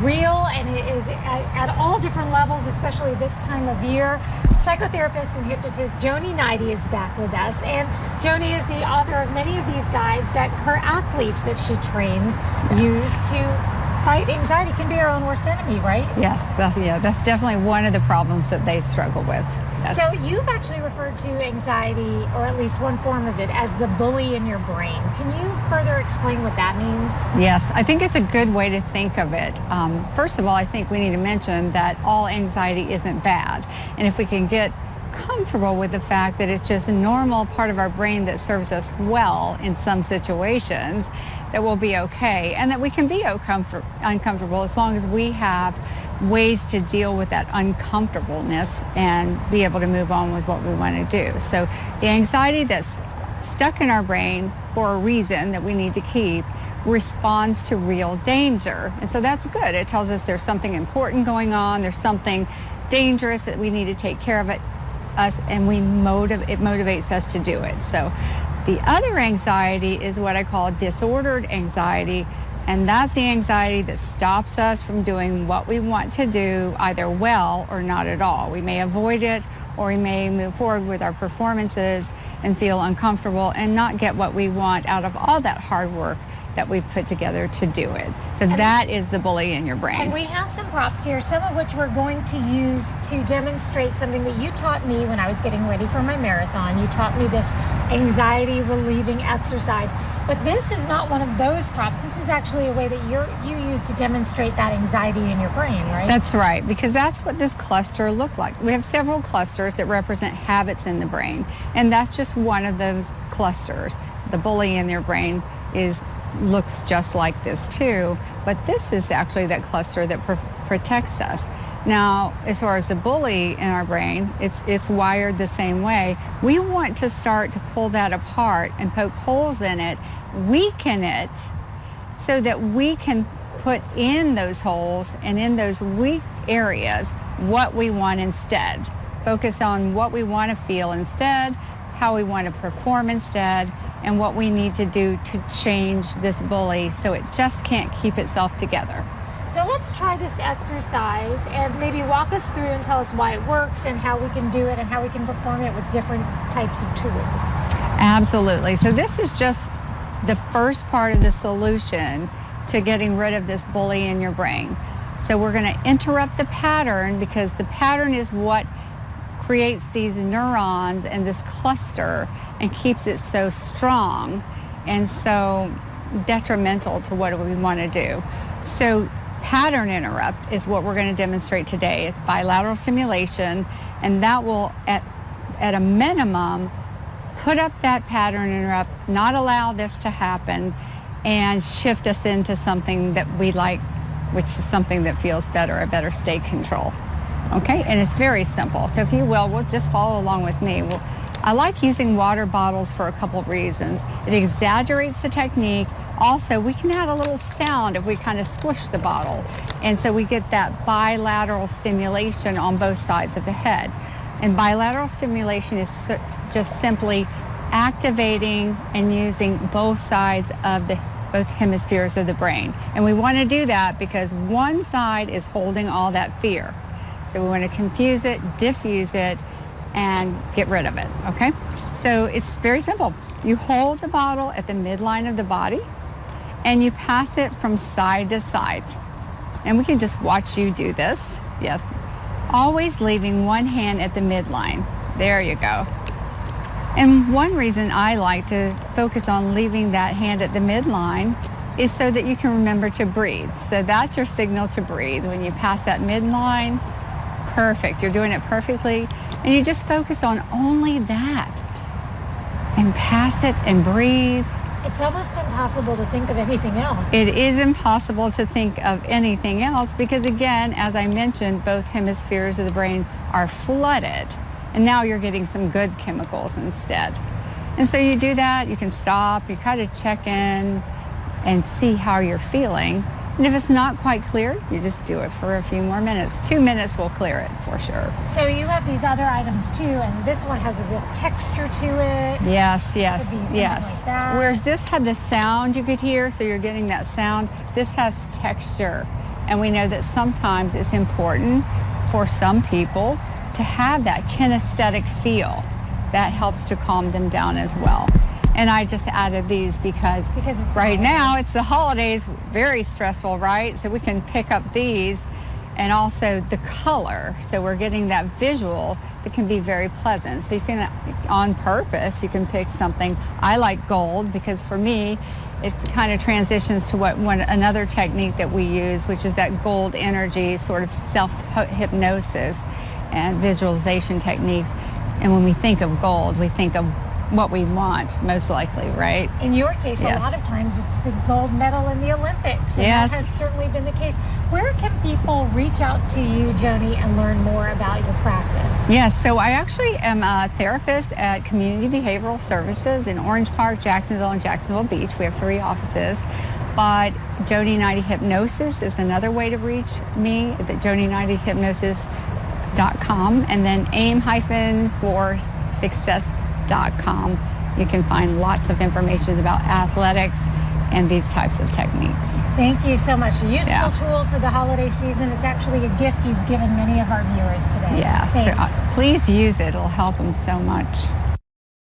real and it is at all different levels, especially this time of year. Psychotherapist and hypnotist Joni is back with us, and Joni is the author of many of these guides that her athletes that she trains use to fight anxiety. Can be our own worst enemy, right? Yes, that's definitely one of the problems that they struggle with. So you've actually referred to anxiety, or at least one form of it, as the bully in your brain. Can you further explain what that means? Yes, I think it's a good way to think of it. First of all, I think we need to mention that all anxiety isn't bad. And if we can get comfortable with the fact that it's just a normal part of our brain that serves us well in some situations, that we'll be okay, and that we can be uncomfortable as long as we have ways to deal with that uncomfortableness and be able to move on with what we want to do. So the anxiety that's stuck in our brain for a reason that we need to keep responds to real danger. And so that's good. It tells us there's something important going on, there's something dangerous that we need to take care of us, and it motivates us to do it. So the other anxiety is what I call disordered anxiety, and that's the anxiety that stops us from doing what we want to do, either well or not at all. We may avoid it, or we may move forward with our performances and feel uncomfortable and not get what we want out of all that hard work that we put together to do it. So that is the bully in your brain. And we have some props here, some of which we're going to use to demonstrate something that you taught me when I was getting ready for my marathon. You taught me this anxiety relieving exercise. But this is not one of those props. This is actually a way that you use to demonstrate that anxiety in your brain, right? That's right, because that's what this cluster looked like. We have several clusters that represent habits in the brain, and that's just one of those clusters. The bully in your brain looks just like this too, but this is actually that cluster that protects us. Now, as far as the bully in our brain, it's wired the same way. We want to start to pull that apart and poke holes in it, weaken it, so that we can put in those holes and in those weak areas what we want instead. Focus on what we want to feel instead, how we want to perform instead, and what we need to do to change this bully so it just can't keep itself together. So let's try this exercise and maybe walk us through and tell us why it works and how we can do it and how we can perform it with different types of tools. Absolutely. So this is just the first part of the solution to getting rid of this bully in your brain. So we're going to interrupt the pattern, because the pattern is what creates these neurons and this cluster and keeps it so strong and so detrimental to what we want to do. So pattern interrupt is what we're going to demonstrate today. It's bilateral stimulation, and that will, at a minimum, put up that pattern interrupt, not allow this to happen, and shift us into something that we like, which is something that feels better, a better state control. Okay, and it's very simple. So if you will just follow along with me. I like using water bottles for a couple of reasons. It exaggerates the technique. Also, we can add a little sound if we kind of squish the bottle. And so we get that bilateral stimulation on both sides of the head. And bilateral stimulation is just simply activating and using both sides of both hemispheres of the brain. And we want to do that because one side is holding all that fear. So we want to confuse it, diffuse it, and get rid of it, okay? So it's very simple. You hold the bottle at the midline of the body, and you pass it from side to side. And we can just watch you do this. Yes. Always leaving one hand at the midline. There you go. And one reason I like to focus on leaving that hand at the midline is so that you can remember to breathe. So that's your signal to breathe. When you pass that midline, perfect. You're doing it perfectly. And you just focus on only that. And pass it and breathe. It's almost impossible to think of anything else. It is impossible to think of anything else because, again, as I mentioned, both hemispheres of the brain are flooded. And now you're getting some good chemicals instead. And so you do that, you can stop, you kind of check in and see how you're feeling. And if it's not quite clear, you just do it for a few more minutes. 2 minutes will clear it for sure. So you have these other items too, and this one has a real texture to it. Yes. Like that. Whereas this had the sound you could hear, so you're getting that sound. This has texture. And we know that sometimes it's important for some people to have that kinesthetic feel. That helps to calm them down as well. And I just added these because it's right now it's the holidays, very stressful, right? So we can pick up these, and also the color. So we're getting that visual that can be very pleasant. So you can, on purpose, you can pick something. I like gold because for me, it kind of transitions to another technique that we use, which is that gold energy sort of self-hypnosis and visualization techniques. And when we think of gold, we think of what we want, most likely, right? In your case, Yes. a lot of times it's the gold medal in the Olympics. And Yes. that has certainly been the case. Where can people reach out to you, Joni, and learn more about your practice? Yes, so I actually am a therapist at Community Behavioral Services in Orange Park, Jacksonville, and Jacksonville Beach. We have 3 offices. But Joni Nighty Hypnosis is another way to reach me, the JoniNightyHypnosis.com, and then aim-for-success.com. You can find lots of information about athletics and these types of techniques. Thank you so much. A useful Yeah. tool for the holiday season. It's actually a gift you've given many of our viewers today. Yeah, so Thanks. please use it. It'll help them so much.